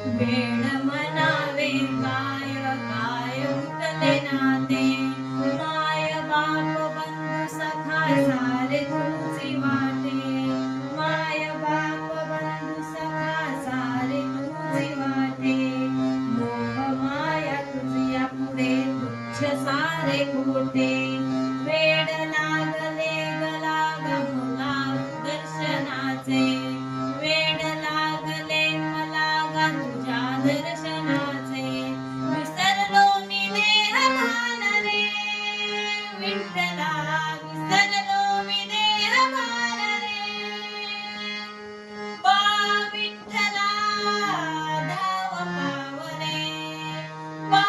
वेड म्हणावे काय काय उठले नाते माय बाप बंधू सखा सारे तुझी वाटे माय बाप बंधू सखा सारे तुझी वाटे मोह माया तुझ्या पुढे तुच्छ सारे खोटे वेड लागले गला गमुला दर्शनाचे वेड लागले मला गा तुझ्या दर्शनाचे विसरलो मी देह भान रे विठ्ठला विसरलो मी देह भान रे बा विठ्ठला धाव पावले बा